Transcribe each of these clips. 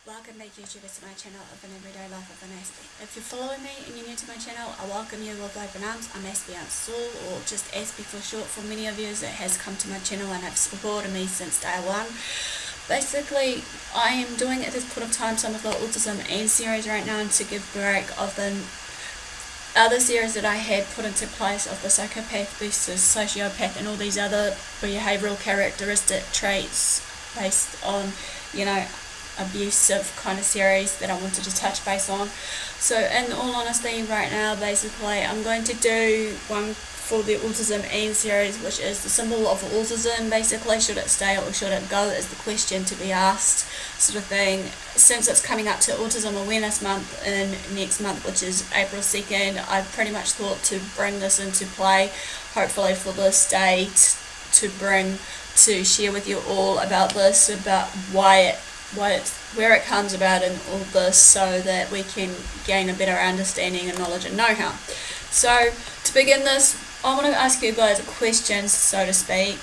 Welcome back YouTubers to my channel of an everyday life of an Aspie. If you're following me and you're new to my channel, I welcome you with open arms. I'm AspieAnswersAll, or just Aspie for short. For many of you that has come to my channel and have supported me since day one. Basically, I am doing at this point of time some of the Autism and series right now to give break of the other series that I had put into place of the psychopath versus sociopath and all these other behavioural characteristic traits based on, abusive kind of series that I wanted to touch base on. So in all honesty, right now basically I'm going to do one for the Autism and series, which is the symbol of autism. Basically, should it stay or should it go is the question to be asked, sort of thing. Since it's coming up to Autism Awareness Month in next month, which is April 2nd, I pretty much thought to bring this into play, hopefully for this date, to share with you all about this, about where it comes about and all this, so that we can gain a better understanding and knowledge and know-how. So to begin this, I want to ask you guys questions, so to speak.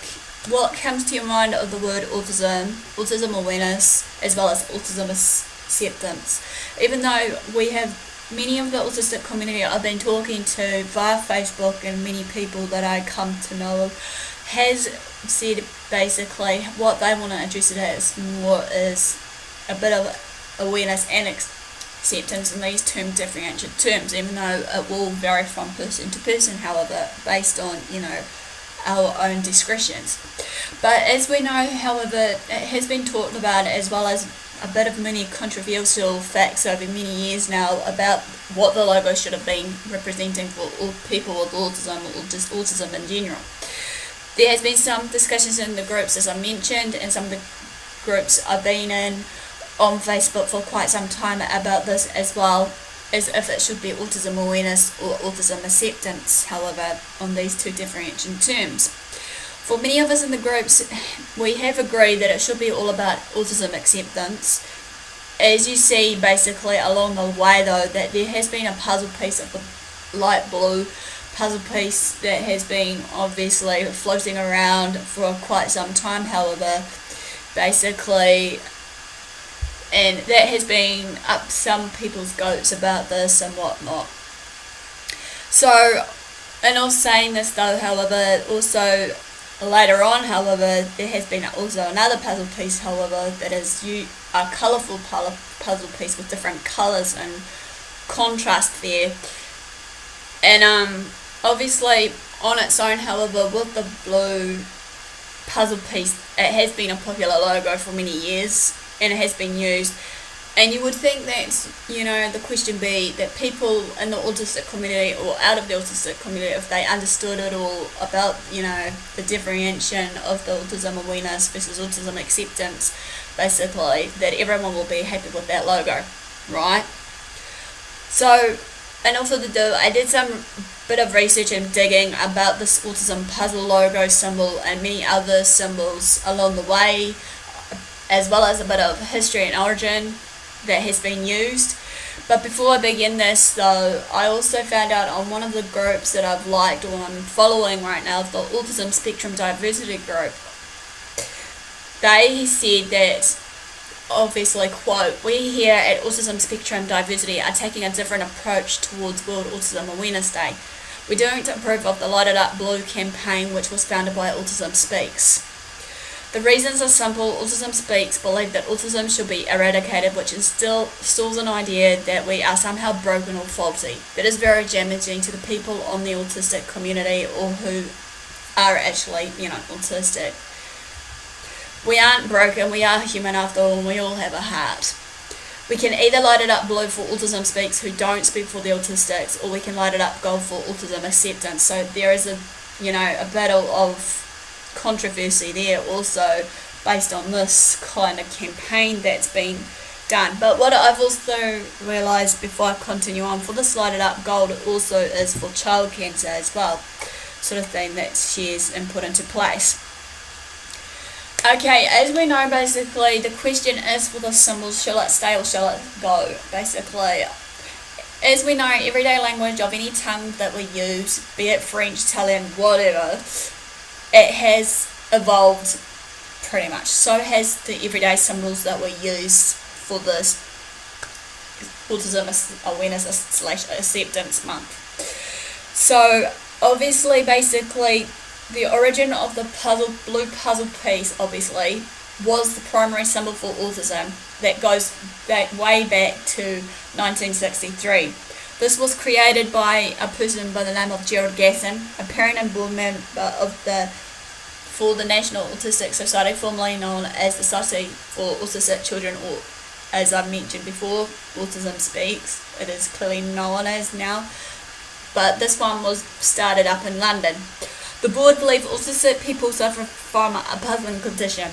What comes to your mind of the word autism, autism awareness, as well as autism acceptance? Even though we have many of the autistic community I've been talking to via Facebook, and many people that I come to know has said basically what they want to address it as more is a bit of awareness and acceptance, and these two different terms, even though it will vary from person to person, however, based on our own discretions. But as we know, however, it has been talked about, as well as a bit of many controversial facts over many years now about what the logo should have been representing for all people with autism, or just autism in general. There has been some discussions in the groups, as I mentioned, and some of the groups I've been in on Facebook for quite some time about this, as well as if it should be autism awareness or autism acceptance, however, on these two differentiating terms. For many of us in the groups, we have agreed that it should be all about autism acceptance. As you see basically along the way though, that there has been a puzzle piece of the light blue puzzle piece that has been obviously floating around for quite some time, however, basically, and that has been up some people's goats about this and whatnot. So, in all saying this though, however, also later on, however, there has been also another puzzle piece, however, that is a colourful puzzle piece with different colours and contrast there. And obviously on its own, however, with the blue puzzle piece, it has been a popular logo for many years and it has been used. And you would think that, the question be that people in the autistic community or out of the autistic community, if they understood it all about, the differentiation of the autism awareness versus autism acceptance, basically, that everyone will be happy with that logo, right? So, and also I did some bit of research and digging about this Autism Puzzle logo symbol and many other symbols along the way, as well as a bit of history and origin that has been used. But before I begin this though, I also found out on one of the groups that I've liked or I'm following right now, the Autism Spectrum Diversity group, they said that, obviously, quote, "We here at Autism Spectrum Diversity are taking a different approach towards World Autism Awareness Day. We don't approve of the Lighted Up Blue campaign, which was founded by Autism Speaks. The reasons are simple. Autism Speaks believe that autism should be eradicated, which instills an idea that we are somehow broken or faulty. That is very damaging to the people on the autistic community or who are actually, autistic. We aren't broken, we are human after all, and we all have a heart. We can either light it up blue for Autism Speaks who don't speak for the autistics, or we can light it up gold for autism acceptance." So there is a battle of controversy there also based on this kind of campaign that's been done. But what I've also realised before I continue on, for this lighted up gold, it also is for child cancer as well, sort of thing that shares and put into place. Okay, as we know, basically, the question is for the symbols, shall it stay or shall it go? Basically, as we know, everyday language of any tongue that we use, be it French, Italian, whatever, it has evolved pretty much. So has the everyday symbols that we use for this Autism Awareness / Acceptance Month. So obviously, basically, the origin of the blue puzzle piece obviously was the primary symbol for autism that goes way back to 1963. This was created by a person by the name of Gerald Gasson, a parent and board member for the National Autistic Society, formerly known as the Society for Autistic Children, or as I mentioned before, Autism Speaks. It is clearly known as now, but this one was started up in London. The board believed autistic people suffer from a puzzling condition.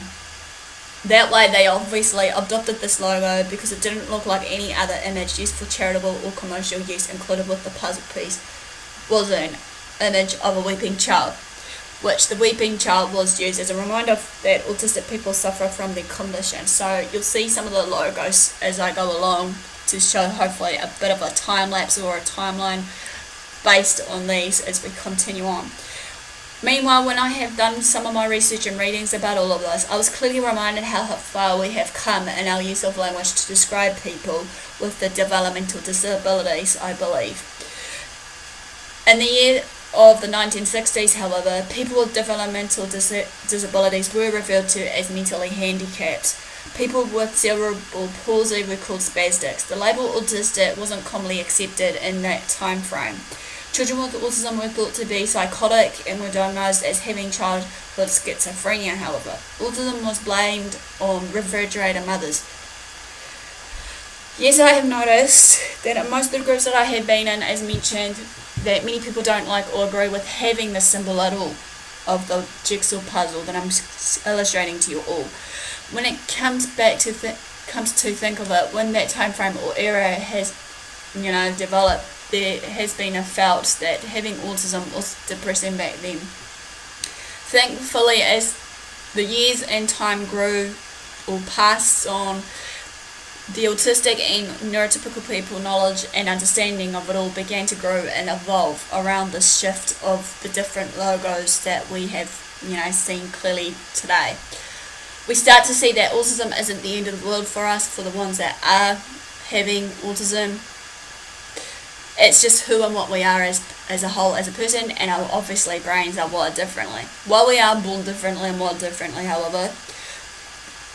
That way they obviously adopted this logo because it didn't look like any other image used for charitable or commercial use. Included with the puzzle piece was an image of a weeping child, which the weeping child was used as a reminder that autistic people suffer from the condition. So you'll see some of the logos as I go along to show hopefully a bit of a time lapse or a timeline based on these as we continue on. Meanwhile, when I have done some of my research and readings about all of this, I was clearly reminded how far we have come in our use of language to describe people with the developmental disabilities, I believe. In the year of the 1960s, however, people with developmental disabilities were referred to as mentally handicapped. People with cerebral palsy were called spastics. The label autistic wasn't commonly accepted in that time frame. Children with autism were thought to be psychotic and were diagnosed as having childhood schizophrenia, however. Autism was blamed on refrigerator mothers. Yes, I have noticed that in most of the groups that I have been in, as mentioned, that many people don't like or agree with having the symbol at all of the jigsaw puzzle that I'm illustrating to you all. When it comes back to think of it, when that time frame or era has, developed, there has been a felt that having autism was depressing back then. Thankfully, as the years and time grew or passed on, the autistic and neurotypical people knowledge and understanding of it all began to grow and evolve around this shift of the different logos that we have, seen clearly today. We start to see that autism isn't the end of the world for us, for the ones that are having autism. It's just who and what we are as a whole, as a person, and our obviously brains are wired differently. While we are born differently and wired differently, however,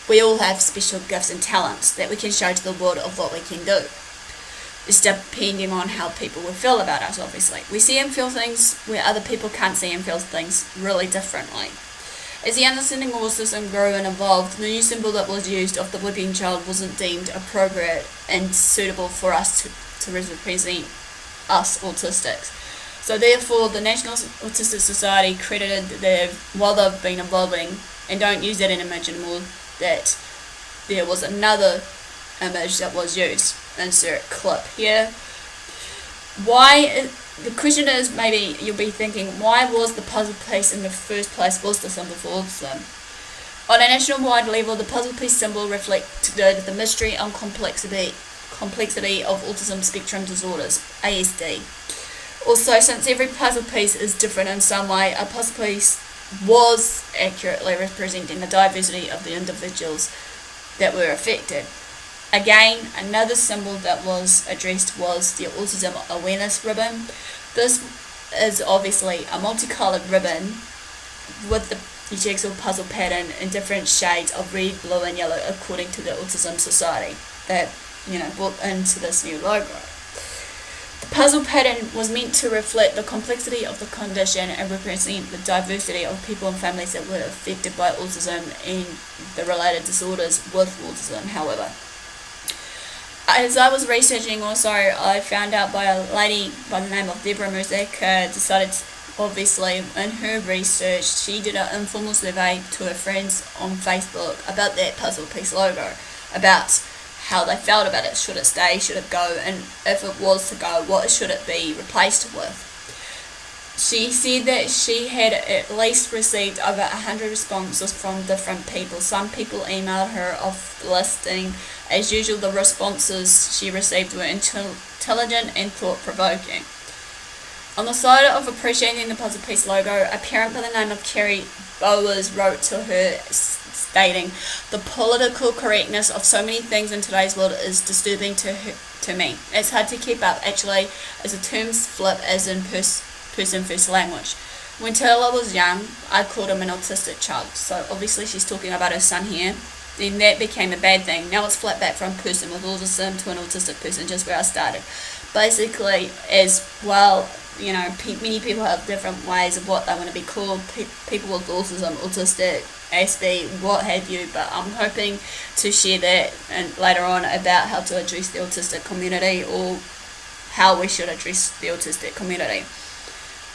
we all have special gifts and talents that we can show to the world of what we can do. It's depending on how people will feel about us, obviously. We see and feel things where other people can't see and feel things really differently. As the understanding of autism grew and evolved, the new symbol that was used of the weeping child wasn't deemed appropriate and suitable for us to represent us autistics. So therefore, the National Autistic Society credited while they've been evolving, and don't use that image anymore, that there was another image that was used. Insert clip here. The question is, maybe you'll be thinking, why was the puzzle piece in the first place was the symbol for autism? On a national-wide level, the puzzle piece symbol reflected the mystery and complexity of autism spectrum disorders, ASD. Also, since every puzzle piece is different in some way, a puzzle piece was accurately representing the diversity of the individuals that were affected. Again, another symbol that was addressed was the Autism Awareness ribbon. This is obviously a multicolored ribbon with the jigsaw puzzle pattern in different shades of red, blue and yellow according to the Autism Society that brought into this new logo. The puzzle pattern was meant to reflect the complexity of the condition and represent the diversity of people and families that were affected by autism and the related disorders with autism, however. As I was researching also, I found out by a lady by the name of Deborah Music, decided, obviously, in her research, she did an informal survey to her friends on Facebook about that puzzle piece logo, about how they felt about it. Should it stay, should it go, and if it was to go, what should it be replaced with? She said that she had at least received over 100 responses from different people. Some people emailed her off listing. As usual, the responses she received were intelligent and thought-provoking. On the side of appreciating the puzzle piece logo, a parent by the name of Kerry Bowers wrote to her stating, "The political correctness of so many things in today's world is disturbing to me. It's hard to keep up, actually, as the terms flip as in person first language. When Taylor was young, I called him an autistic child." So obviously she's talking about her son here. Then that became a bad thing. Now it's flipped back from person with autism to an autistic person, just where I started. Basically, as well, many people have different ways of what they want to be called. People with autism, autistic, Aspie, what have you. But I'm hoping to share that and later on about how to address the autistic community, or how we should address the autistic community.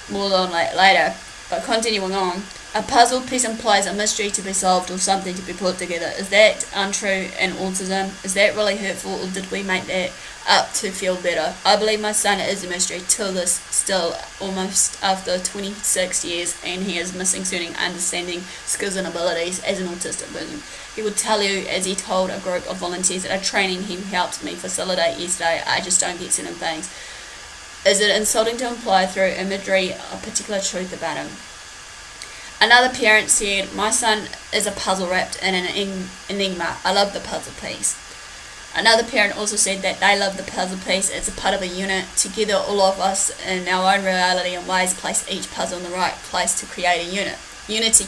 More on that later. But continuing on, a puzzle piece implies a mystery to be solved or something to be put together. Is that untrue in autism? Is that really hurtful, or did we make that up to feel better? I believe my son is a mystery till this still, almost after 26 years, and he is missing certain understanding, skills and abilities as an autistic person. He would tell you, as he told a group of volunteers at a training he helped me facilitate yesterday, "I just don't get certain things." Is it insulting to imply through imagery a particular truth about him? Another parent said, "My son is a puzzle wrapped in an enigma. I love the puzzle piece." Another parent also said that they love the puzzle piece. It's a part of a unit. Together, all of us in our own reality and ways place each puzzle in the right place to create a unit. Unity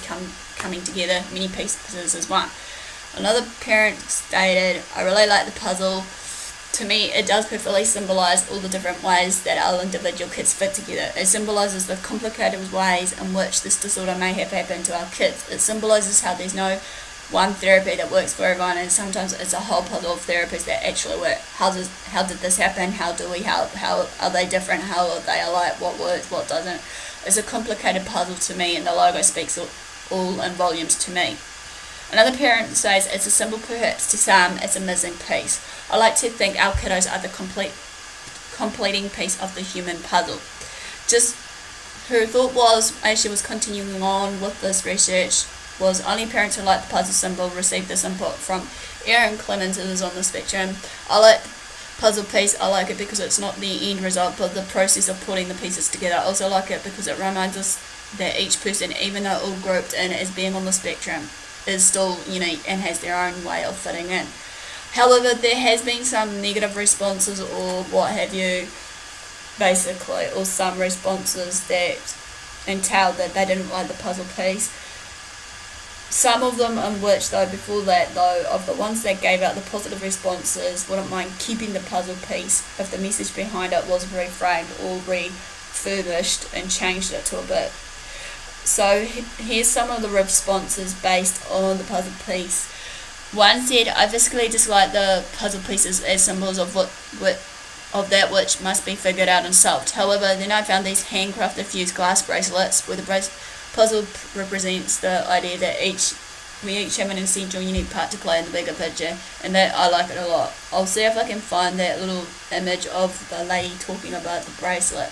coming together, many pieces as one. Another parent stated, "I really like the puzzle. To me, it does perfectly symbolize all the different ways that our individual kids fit together. It symbolizes the complicated ways in which this disorder may have happened to our kids. It symbolizes how there's no one therapy that works for everyone, and sometimes it's a whole puzzle of therapies that actually work. How did this happen? How do we help? How are they different? How are they alike? What works? What doesn't?" It's a complicated puzzle to me, and the logo speaks all in volumes to me. Another parent says, "It's a symbol perhaps to some, it's a missing piece. I like to think our kiddos are the completing piece of the human puzzle." Just her thought was, as she was continuing on with this research, was only parents who like the puzzle symbol received this input from Erin Clemens, who is on the spectrum. "I like the puzzle piece. I like it because it's not the end result, but the process of putting the pieces together. I also like it because it reminds us that each person, even though all grouped in as being on the spectrum, is still unique and has their own way of fitting in." However, there has been some negative responses or what have you, basically, or some responses that entailed that they didn't like the puzzle piece. Some of them in which, though, before that, though, of the ones that gave out the positive responses, wouldn't mind keeping the puzzle piece if the message behind it was reframed or refurbished and changed it to a bit. So here's some of the responses based on the puzzle piece. One said, "I physically dislike the puzzle pieces as symbols of that which must be figured out and solved. However, then I found these handcrafted fused glass bracelets where the puzzle represents the idea that we each have an essential unique part to play in the bigger picture, and that I like it a lot. I'll see if I can find that little image of the lady talking about the bracelet."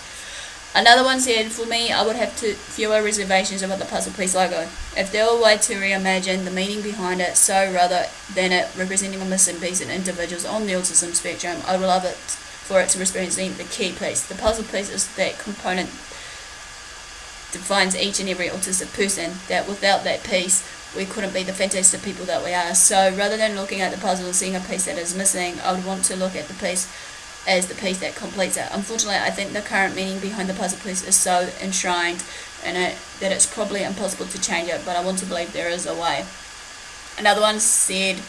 Another one said, "For me, I would have fewer reservations about the puzzle piece logo. If there were a way to reimagine the meaning behind it, so rather than it representing a missing piece in individuals on the autism spectrum, I would love it for it to represent the key piece. The puzzle piece is that component defines each and every autistic person, that without that piece, we couldn't be the fantastic people that we are. So rather than looking at the puzzle and seeing a piece that is missing, I would want to look at the piece as the piece that completes it. Unfortunately, I think the current meaning behind the puzzle piece is so enshrined in it that it's probably impossible to change it, but I want to believe there is a way." Another one said,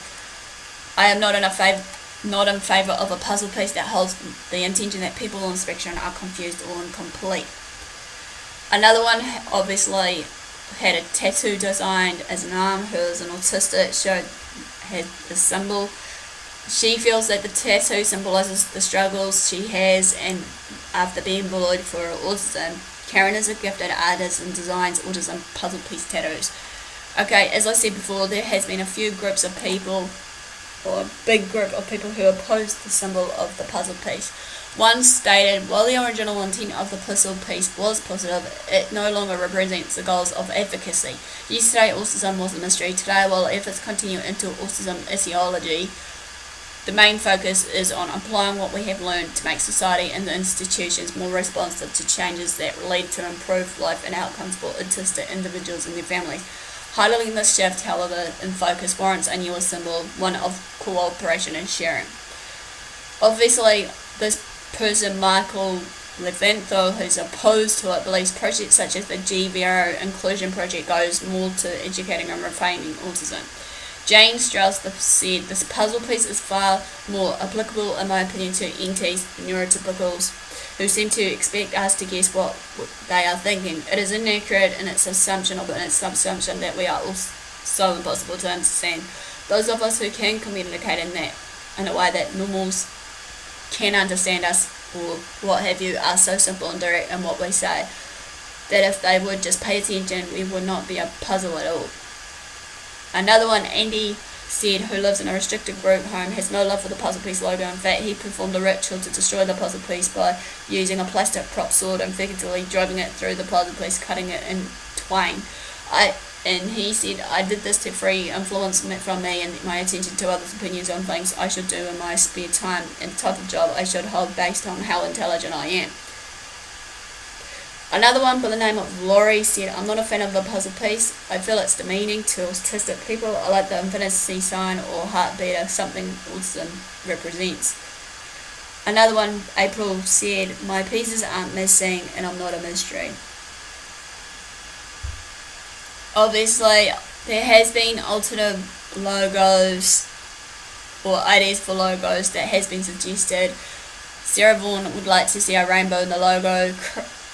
"I am not in favour of a puzzle piece that holds the intention that people on the spectrum are confused or incomplete." Another one obviously had a tattoo designed as an arm. Hers, an autistic, had the symbol. She feels that the tattoo symbolises the struggles she has and after being bullied for her autism. Karen is a gifted artist and designs autism puzzle piece tattoos. Okay, as I said before, there has been a few groups of people, or a big group of people, who oppose the symbol of the puzzle piece. One stated, "While the original intent of the puzzle piece was positive, it no longer represents the goals of advocacy. Yesterday, autism was a mystery. Today, while efforts continue into autism etiology, the main focus is on applying what we have learned to make society and the institutions more responsive to changes that lead to improved life and outcomes for autistic individuals and their families. Highlighting this shift, however, in focus warrants a newer symbol, one of cooperation and sharing. Obviously, this person, Michael Leventhal, who's opposed to it, believes projects such as the G0 Inclusion Project goes more to educating and refining autism. Jane Strauss said, "This puzzle piece is far more applicable, in my opinion, to NTs, neurotypicals, who seem to expect us to guess what they are thinking. It is inaccurate in its assumption that we are all so impossible to understand. Those of us who can communicate in a way that normals can understand us, or what have you, are so simple and direct in what we say, that if they would just pay attention, we would not be a puzzle at all." Another one, Andy said, who lives in a restricted group home, has no love for the puzzle piece logo. In fact, he performed a ritual to destroy the puzzle piece by using a plastic prop sword and figuratively driving it through the puzzle piece, cutting it in twain. And he said, "I did this to free influence from me and my attention to others' opinions on things I should do in my spare time and the type of job I should hold based on how intelligent I am." Another one by the name of Laurie said, "I'm not a fan of the puzzle piece. I feel it's demeaning to autistic people. I like the infinity sign or heartbeat or something autism represents." Another one, April, said, "My pieces aren't missing and I'm not a mystery." Obviously, there has been alternative logos or ideas for logos that has been suggested. Sarah Vaughan would like to see a rainbow in the logo.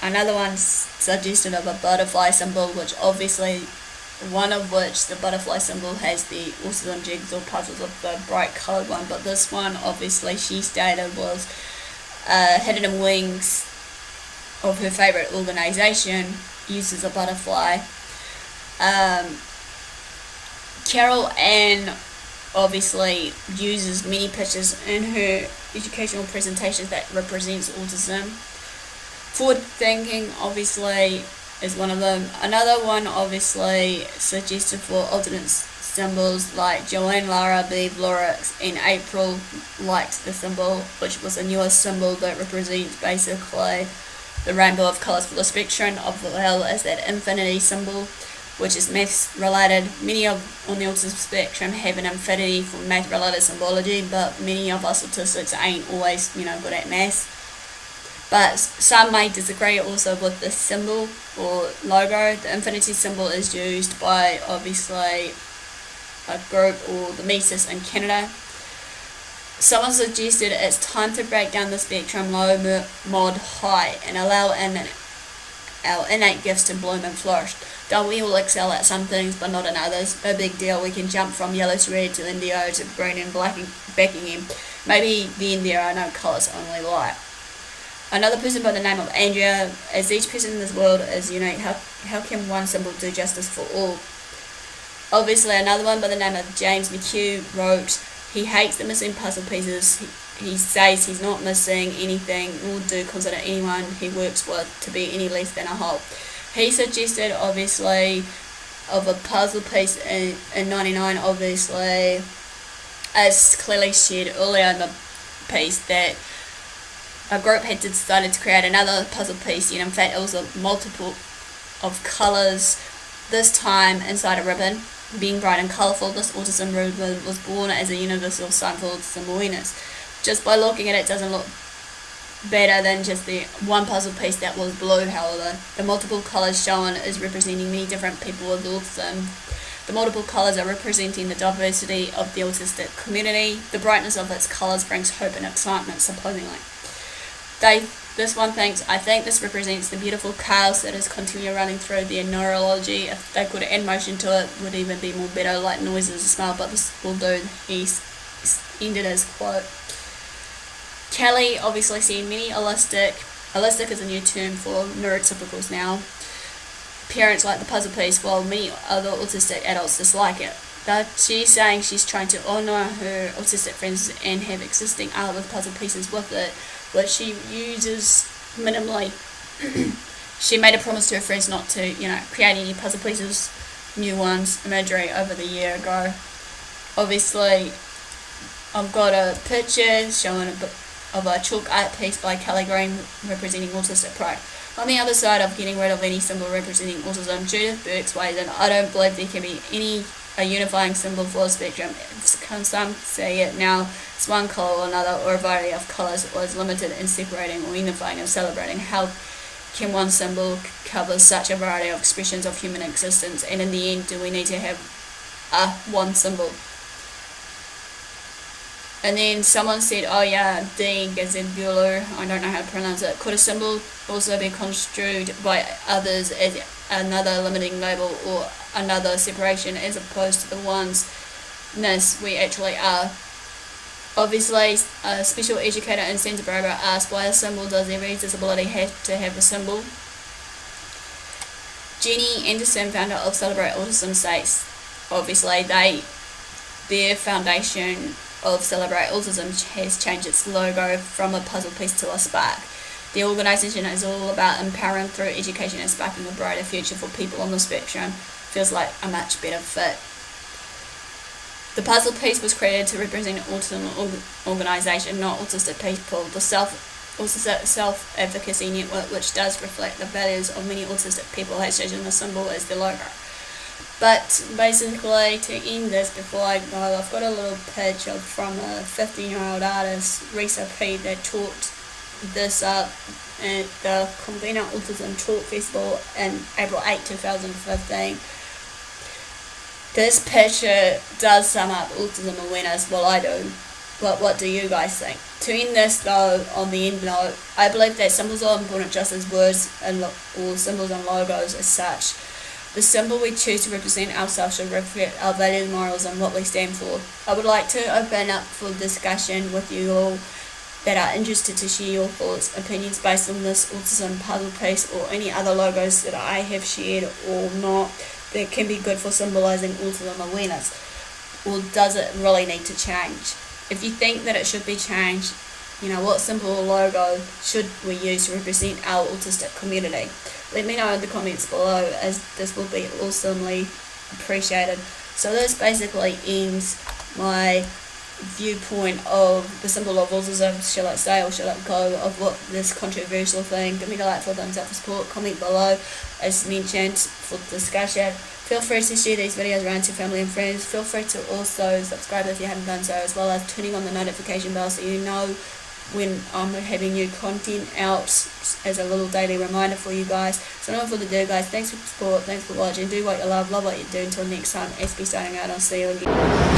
Another one suggested of a butterfly symbol, which obviously, one of which, the butterfly symbol, has the autism jigsaw puzzles of the bright coloured one, but this one, obviously, she stated was Hidden in Wings of her favourite organisation, uses a butterfly. Carol Ann obviously uses many pictures in her educational presentations that represents autism. Forward thinking obviously is one of them. Another one obviously suggested for alternate symbols, like Joanne, Lara, Bev, Laura and April liked the symbol, which was a newer symbol that represents basically the rainbow of colours for the spectrum, of well as that infinity symbol, which is maths related. Many on the autism spectrum have an affinity for math related symbology, but many of us autistics ain't always, good at maths. But some may disagree also with this symbol or logo. The infinity symbol is used by obviously a group or the Mises in Canada. Someone suggested it's time to break down the spectrum low, mod, high, and allow in our innate gifts to bloom and flourish. Don't we all excel at some things but not in others? No big deal, we can jump from yellow to red to indigo to green and black and back again. Maybe then there are no colours, only light. Another person by the name of Andrea, as each person in this world is unique, how can one symbol do justice for all? Obviously, another one by the name of James McHugh wrote, he hates the missing puzzle pieces. He says he's not missing anything, nor do consider anyone he works with to be any less than a whole. He suggested, obviously, of a puzzle piece in 99, obviously, as clearly shared earlier in the piece, that a group had decided to create another puzzle piece, and in fact it was a multiple of colours, this time inside a ribbon. Being bright and colourful, this autism ribbon was born as a universal sign for autism awareness. Just by looking at it, doesn't look better than just the one puzzle piece that was blue. However, the multiple colours shown is representing many different people with autism. The multiple colours are representing the diversity of the autistic community. The brightness of its colours brings hope and excitement, supposedly. This one thinks, I think this represents the beautiful chaos that is continually running through their neurology. If they could add motion to it, would even be more better, like noises and smell, but this will do. He ended his quote. Kelly obviously seen many holistic is a new term for neurotypicals now. Parents like the puzzle piece, while many other autistic adults dislike it. But she's saying she's trying to honour her autistic friends and have existing art with puzzle pieces with it, which she uses minimally. She made a promise to her friends not to, create any puzzle pieces, new ones, imagery over the year ago. Obviously, I've got a picture showing of a chalk art piece by Kelly Green representing autistic pride. On the other side of getting rid of any symbol representing autism, Judith Burke's weighs in. I don't believe there can be a unifying symbol for the spectrum. Some say it now it's one colour or another, or a variety of colours, or is limited in separating or unifying and celebrating. How can one symbol cover such a variety of expressions of human existence? And in the end, do we need to have one symbol? And then someone said, oh yeah, D Gazebulo, I don't know how to pronounce it. Could a symbol also be construed by others as another limiting label or another separation, as opposed to the oneness we actually are? Obviously, a special educator in Santa Barbara asked, why a symbol does every disability have to have a symbol? Jenny Anderson, founder of Celebrate Autism, states, obviously their foundation of Celebrate Autism has changed its logo from a puzzle piece to a spark. The organisation is all about empowering through education and sparking a brighter future for people on the spectrum. Feels like a much better fit. The puzzle piece was created to represent an autism organisation, not autistic people. The self-advocacy network, which does reflect the values of many autistic people, has chosen the symbol as the logo. But basically, to end this, before I go, I've got a little pitch from a 15-year-old artist, Risa P, that talked this up at the Convener Autism Talk Festival in April 8, 2015. This picture does sum up autism awareness, well I do, but what do you guys think? To end this though, on the end note, I believe that symbols are important just as words or symbols and logos as such. The symbol we choose to represent ourselves should reflect our values, morals, and what we stand for. I would like to open up for discussion with you all that are interested to share your thoughts, opinions based on this autism puzzle piece or any other logos that I have shared or not that can be good for symbolising autism awareness. Or does it really need to change? If you think that it should be changed, what symbol or logo should we use to represent our autistic community? Let me know in the comments below, as this will be awesomely appreciated. So this basically ends my viewpoint of the symbol of autism. Shall it stay or shall it go, of what this controversial thing. Give me the like for thumbs up for support, comment below as mentioned for discussion. Feel free to share these videos around to family and friends. Feel free to also subscribe if you haven't done so, as well as turning on the notification bell so you know when I'm having new content out, as a little daily reminder for you guys. So no further ado guys, thanks for the support, thanks for watching, do what you love what you do. Until next time, Aspie signing out, I'll see you again.